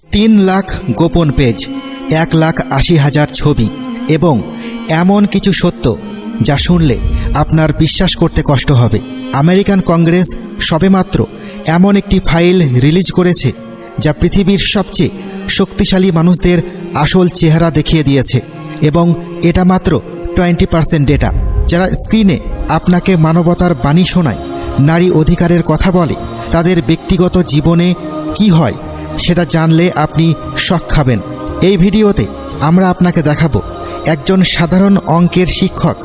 3 লাখ গোপন পেজ, 1,80,000 ছবি এবং এমন কিছু সত্য যা শুনলে আপনার বিশ্বাস করতে কষ্ট হবে। আমেরিকান কংগ্রেস সবেমাত্র এমন একটি ফাইল রিলিজ করেছে যা পৃথিবীর সবচেয়ে শক্তিশালী মানুষদের আসল চেহারা দেখিয়ে দিয়েছে এবং এটা মাত্র 20% ডেটা। যারা স্ক্রিনে আপনাকে মানবতার বাণী শোনায়, নারী অধিকারের কথা বলে, তাদের ব্যক্তিগত জীবনে কি হয় সেটা জানলে আপনি শক খাবেন। এই ভিডিওতে আমরা আপনাকে দেখাবো একজন সাধারণ অঙ্কের শিক্ষক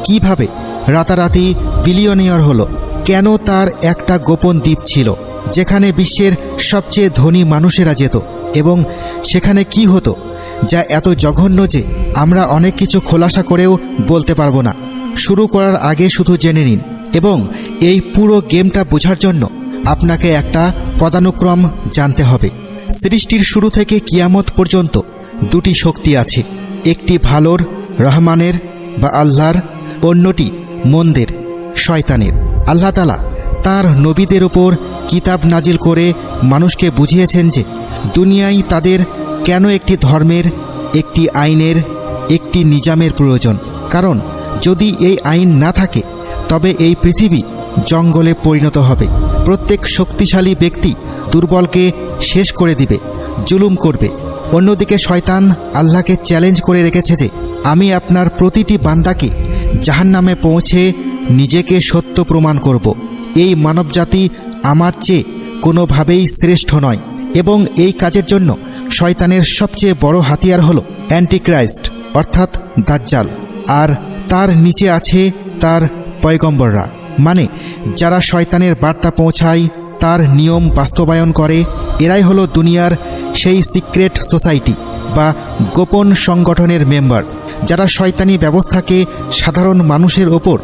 কিভাবে রাতারাতি বিলিয়নিয়ার হলো, কেন তার একটা গোপন দ্বীপ ছিল যেখানে বিশ্বের সবচেয়ে ধনী মানুষেরা যেত এবং সেখানে কি হতো যা এত জঘন্য যে আমরা অনেক কিছু খোলাসা করেও বলতে পারবো না। শুরু করার আগে শুধু জেনে নিন এবং এই পুরো গেমটা বোঝার জন্য আপনাকে একটা পদানুক্রম জানতে হবে। সৃষ্টির শুরু থেকে কিয়ামত পর্যন্ত দুটি শক্তি আছে, একটি ভালোর, রহমানের বা আল্লাহর, অন্যটি মন্দের, শয়তানের। আল্লাহ তাআলা তাঁর নবীদের ওপর কিতাব নাজিল করে মানুষকে বুঝিয়েছেন যে দুনিয়ায় তাদের কেন একটি ধর্মের, একটি আইনের, একটি নিজামের প্রয়োজন। কারণ যদি এই আইন না থাকে তবে এই পৃথিবী জঙ্গলে পরিণত হবে। প্রত্যেক শক্তিশালী ব্যক্তি দুর্বলকে শেষ করে দিবে, জুলুম করবে। অন্যদিকে শয়তান আল্লাহকে চ্যালেঞ্জ করে রেখেছে যে আমি আপনার প্রতিটি বান্দাকে জাহান্নামে পৌঁছে নিজেকে সত্য প্রমাণ করব। এই মানবজাতি আমার চেয়ে কোনোভাবেই শ্রেষ্ঠ নয় এবং এই কাজের জন্য শয়তানের সবচেয়ে বড় হাতিয়ার হলো অ্যান্টিক্রাইস্ট অর্থাৎ দাজ্জাল, আর তার নিচে আছে তার পয়গম্বররা, মানে যারা শয়তানের বার্তা পৌঁছায়, তার নিয়ম বাস্তবায়ন করে। এরাই হলো দুনিয়ার সেই সিক্রেট সোসাইটি বা গোপন সংগঠনের মেম্বার, যারা শয়তানি ব্যবস্থাকে সাধারণ মানুষের ওপর,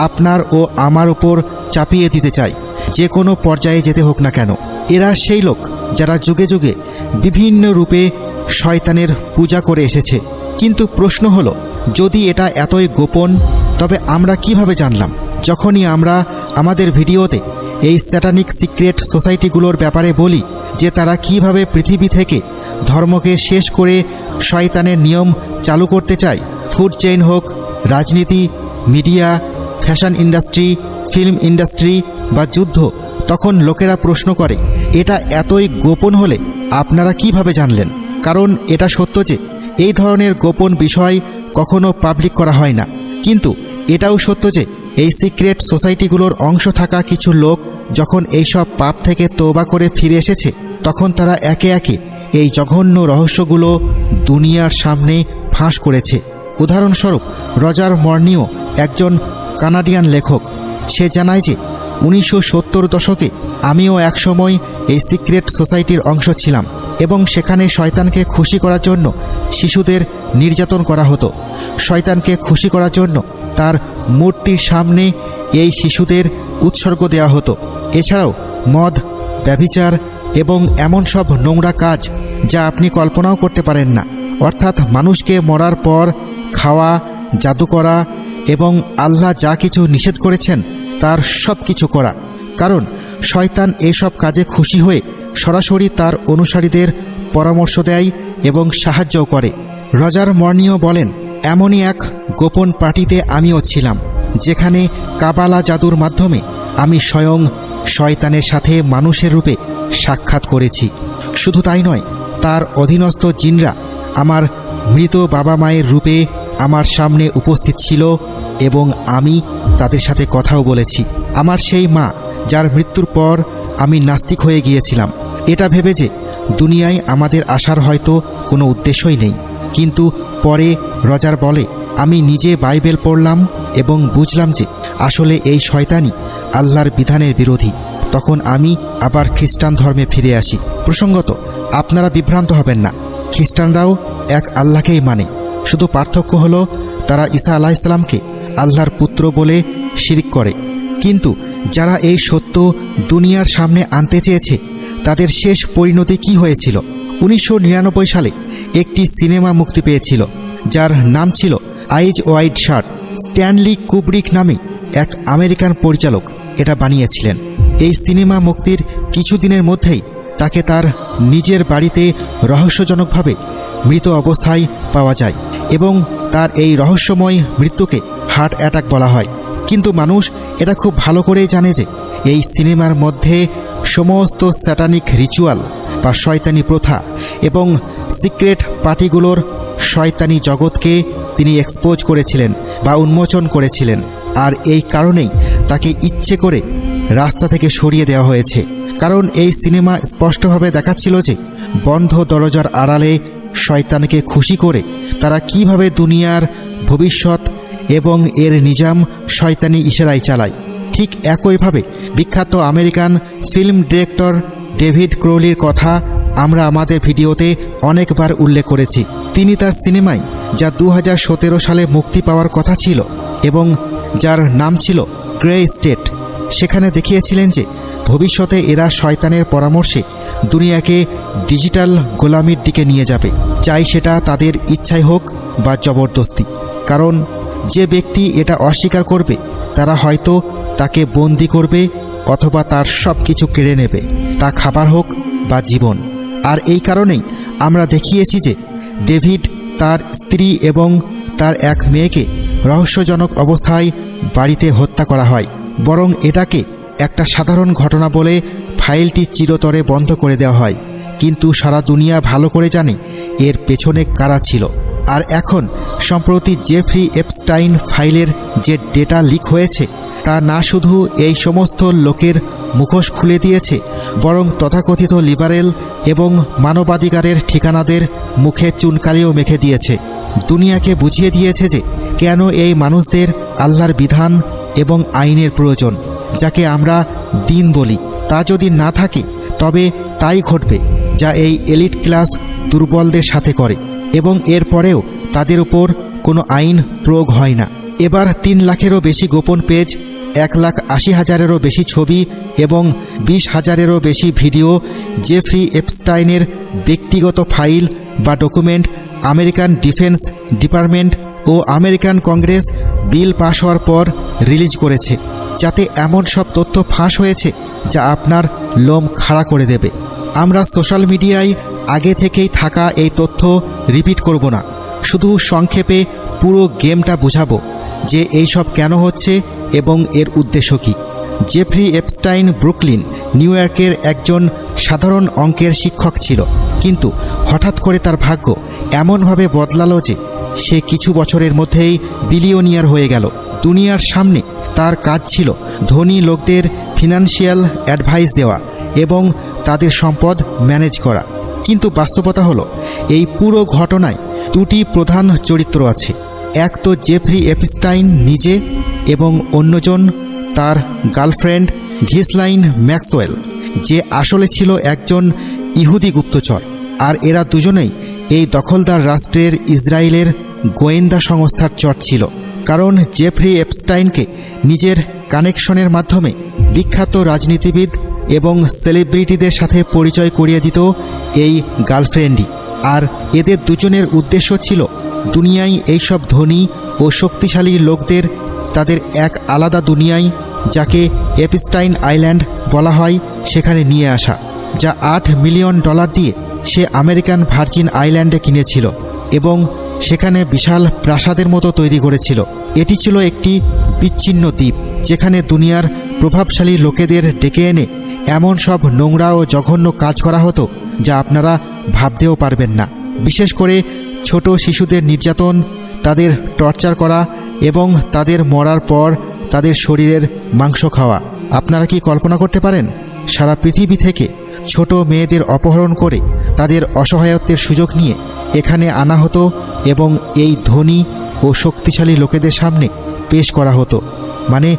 আপনার ও আমার ওপর চাপিয়ে দিতে চায়, যে কোনো পর্যায়ে যেতে হোক না কেন। এরা সেই লোক যারা যুগে যুগে বিভিন্ন রূপে শয়তানের পূজা করে এসেছে। কিন্তু প্রশ্ন হলো, যদি এটা এতই গোপন তবে আমরা কিভাবে জানলাম? যখনই আমরা আমাদের ভিডিওতে এই স্যাটানিক সিক্রেট সোসাইটিগুলোর ব্যাপারে বলি যে তারা কিভাবে পৃথিবী থেকে ধর্মকে শেষ করে শয়তানের নিয়ম চালু করতে চায়, ফুড চেইন হোক, রাজনীতি, media, fashion industry, film industry বা যুদ্ধ, তখন লোকেরা প্রশ্ন করে এটা এতই গোপন হলে আপনারা কিভাবে জানলেন? কারণ এটা সত্য যে এই ধরনের গোপন বিষয় কখনো পাবলিক করা হয় না। কিন্তু এটাও সত্য যে এই সিক্রেট সোসাইটিগুলোর অংশ থাকা কিছু লোক যখন এইসব পাপ থেকে তওবা করে ফিরে এসেছে, তখন তারা একে একে এই জঘন্য রহস্যগুলো দুনিয়ার সামনে ফাঁস করেছে। উদাহরণস্বরূপ রজার মর্নিও একজন কানাডিয়ান লেখক। সে জানায় যে 1970 দশকে আমিও একসময় এই সিক্রেট সোসাইটির অংশ ছিলাম এবং সেখানে শয়তানকে খুশি করার জন্য শিশুদের নির্যাতন করা হতো। শয়তানকে খুশি করার জন্য তার মূর্তির সামনে এই শিশুদের উৎসর্গ দেওয়া হতো। এছাড়াও মদ, ব্যভিচার এবং এমন সব নোংরা কাজ যা আপনি কল্পনাও করতে পারেন না, অর্থাৎ মানুষকে মরার পর খাওয়া, জাদু করা এবং আল্লাহ যা কিছু নিষেধ করেছেন তার সব কিছু করা। কারণ শয়তান এইসব কাজে খুশি হয়ে সরাসরি তার অনুসারীদের পরামর্শ দেয় এবং সাহায্যও করে। রজার মর্নিও বলেন, এমনই এক গোপন পার্টিতে আমিও ছিলাম যেখানে কাবালা জাদুর মাধ্যমে আমি স্বয়ং শয়তানের সাথে মানুষের রূপে সাক্ষাৎ করেছি। শুধু তাই নয়, তার অধীনস্থ জিনরা আমার মৃত বাবা মায়ের রূপে আমার সামনে উপস্থিত ছিল এবং আমি তাদের সাথে কথাও বলেছি। আমার সেই মা যার মৃত্যুর পর আমি নাস্তিক হয়ে গিয়েছিলাম, এটা ভেবে যে দুনিয়ায় আমাদের আসার হয়তো কোনো উদ্দেশ্যই নেই। কিন্তু পরে রজার বলে, আমি নিজে বাইবেল পড়লাম এবং বুঝলাম যে আসলে এই শয়তানই আল্লাহর বিধানের বিরোধী। তখন আমি আবার খ্রিস্টান ধর্মে ফিরে আসি। প্রসঙ্গত, আপনারা বিভ্রান্ত হবেন না, খ্রিস্টানরাও এক আল্লাহকেই মানে, শুধু পার্থক্য হলো তারা ঈসা আলাইহিসসালামকে আল্লাহর পুত্র বলে শিরক করে। কিন্তু যারা এই সত্য দুনিয়ার সামনে আনতে চেয়েছে তাদের শেষ পরিণতি কি হয়েছিল? 1999 সালে একটি সিনেমা মুক্তি পেয়েছিল যার নাম ছিল আইজ ওয়াইড শাট। স্ট্যানলি কুব্রিক নামে এক আমেরিকান পরিচালক এটা বানিয়েছিলেন। এই সিনেমা মুক্তির কিছুদিনের মধ্যেই তাকে তার নিজের বাড়িতে রহস্যজনকভাবে মৃত অবস্থায় পাওয়া যায় এবং তার এই রহস্যময় মৃত্যুকে হার্ট অ্যাটাক বলা হয়। কিন্তু মানুষ এটা খুব ভালো করেই জানে যে এই সিনেমার মধ্যে সমস্ত স্যাটানিক রিচুয়াল বা শয়তানি প্রথা এবং সিক্রেট পার্টিগুলোর শয়তানি জগৎকে তিনি এক্সপোজ করেছিলেন বা উন্মোচন করেছিলেন। আর এই কারণেই তাকে ইচ্ছে করে রাস্তা থেকে সরিয়ে দেওয়া হয়েছে, কারণ এই সিনেমা স্পষ্টভাবে দেখাচ্ছিল যে বন্ধ দরজার আড়ালে শয়তানকে খুশি করে তারা কিভাবে দুনিয়ার ভবিষ্যৎ এবং এর নিজাম শয়তানি ইশারায় চালায়। ঠিক একইভাবে বিখ্যাত আমেরিকান ফিল্ম ডিরেক্টর ডেভিড ক্রোলির কথা আমরা আমাদের ভিডিওতে অনেকবার উল্লেখ করেছি। তিনি তার সিনেমায় যা 2017 সালে মুক্তি পাওয়ার কথা ছিল এবং যার নাম ছিল গ্রে স্টেট, সেখানে দেখিয়েছিলেন যে ভবিষ্যতে এরা শয়তানের পরামর্শে দুনিয়াকে ডিজিটাল গোলামির দিকে নিয়ে যাবে, চাই সেটা তাদের ইচ্ছাই হোক বা জবরদস্তি। কারণ যে ব্যক্তি এটা অস্বীকার করবে তারা হয়তো তাকে বন্দি করবে অথবা তার সব কিছু কেড়ে নেবে, তা খাবার হোক বা জীবন। আর এই কারণেই আমরা দেখিয়েছি যে ডেভিড তার স্ত্রী এবং তার এক মেয়েকে রহস্যজনক অবস্থায় বাড়িতে হত্যা করা হয়, বরং এটাকে একটা সাধারণ ঘটনা বলে ফাইলটি চিরতরে বন্ধ করে দেওয়া হয়। কিন্তু সারা দুনিয়া ভালো করে জানে এর পেছনে কারা ছিল। আর এখন সম্প্রতি জেফ্রি এপস্টাইন ফাইলের যে ডেটা লিক হয়েছে তা না শুধু এই সমস্ত লোকের মুখোশ খুলে দিয়েছে, বরং তথাকথিত লিবারেল এবং মানবাধিকারের ঠিকানাদের মুখে চুনকালিও মেখে দিয়েছে। দুনিয়াকে বুঝিয়ে দিয়েছে যে কেন এই মানুষদের আল্লাহর বিধান এবং আইনের প্রয়োজন, যাকে আমরা দিন বলি। তা যদি না থাকে তবে তাই ঘটবে যা এই এলিট ক্লাস দুর্বলদের সাথে করে এবং এরপরেও তাদের উপর কোনো আইন প্রয়োগ হয় না। এবার 3 লাখেরও বেশি গোপন পেজ, 1,80,000-এরও বেশি ছবি এবং 20,000-এরও বেশি ভিডিও, জেফ্রি এপস্টাইনের ব্যক্তিগত ফাইল বা ডকুমেন্ট আমেরিকান ডিফেন্স ডিপার্টমেন্ট ও আমেরিকান কংগ্রেস বিল পাশ হওয়ার পর রিলিজ করেছে, যাতে এমন সব তথ্য ফাঁস হয়েছে যা আপনার লোম খাড়া করে দেবে। আমরা সোশ্যাল মিডিয়ায় আগে থেকেই থাকা এই তথ্য রিপিট করব না, শুধু সংক্ষেপে পুরো গেমটা বোঝাবো যে এই সব কেন হচ্ছে এবং এর উদ্দেশ্য কী। জেফ্রি এপস্টাইন ব্রুকলিন, নিউ ইয়র্কের একজন সাধারণ অঙ্কের শিক্ষক ছিল, কিন্তু হঠাৎ করে তার ভাগ্য এমনভাবে বদলালো যে সে কিছু বছরের মধ্যেই বিলিয়নিয়ার হয়ে গেল। দুনিয়ার সামনে তার কাজ ছিল ধনী লোকদের ফিনান্সিয়াল অ্যাডভাইস দেওয়া এবং তাদের সম্পদ ম্যানেজ করা। কিন্তু বাস্তবতা হলো এই পুরো ঘটনায় 2টি প্রধান চরিত্র আছে। এক তো জেফ্রি এপস্টাইন নিজে এবং অন্যজন তার গার্লফ্রেন্ড ঘিসলাইন ম্যাক্সওয়েল, যে আসলে ছিল একজন ইহুদি গুপ্তচর। আর এরা দুজনেই এই দখলদার রাষ্ট্রের ইসরায়েলের গোয়েন্দা সংস্থার চর ছিল, কারণ জেফ্রি এপস্টাইনকে নিজের কানেকশনের মাধ্যমে বিখ্যাত রাজনীতিবিদ এবং সেলিব্রিটিদের সাথে পরিচয় করিয়ে দিত এই গার্লফ্রেন্ডই। আর এদের দুজনের উদ্দেশ্য ছিল দুনিয়ায় এইসব ধনী ও শক্তিশালী লোকদের তাদের এক আলাদা দুনিয়ায়, যাকে এপস্টাইন আইল্যান্ড বলা হয়, সেখানে নিয়ে আসা, যা $8 মিলিয়ন দিয়ে সে আমেরিকান ভার্জিন আইল্যান্ডে কিনেছিল এবং সেখানে বিশাল প্রাসাদের মতো তৈরি করেছিল। এটি ছিল একটি বিচ্ছিন্ন দ্বীপ, যেখানে দুনিয়ার প্রভাবশালী লোকেদের ডেকে এনে এমন সব নোংরা ও জঘন্য কাজ করা হতো যা আপনারা ভাবতেও পারবেন না। বিশেষ করে ছোট শিশুদের নির্যাতন, তাদের টর্চার করা এবং তাদের মরার পর তাদের শরীরের মাংস খাওয়া। আপনারা কি কল্পনা করতে পারেন? সারা পৃথিবী থেকে ছোট মেয়েদের অপহরণ করে তাদের অসহায়ত্বের সুযোগ নিয়ে এখানে আনা হতো এবং এই ধনী ও শক্তিশালী লোকেদের সামনে পেশ করা হতো। মানে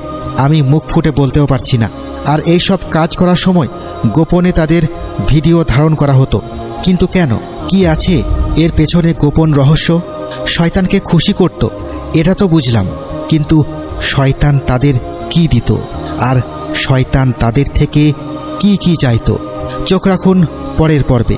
আমি মুখ ফুটে বলতেও পারছি না। আর এই সব কাজ করার সময় গোপনে তাদের ভিডিও ধারণ করা হতো। কিন্তু কেন? কি আছে এর পেছনে গোপন রহস্য? শয়তানকে খুশি করত, এটা তো বুঝলাম, কিন্তু শয়তান তাদের কি দিত আর শয়তান তাদের থেকে কি চাইতো? চোখ রাখুন পরের পর্বে।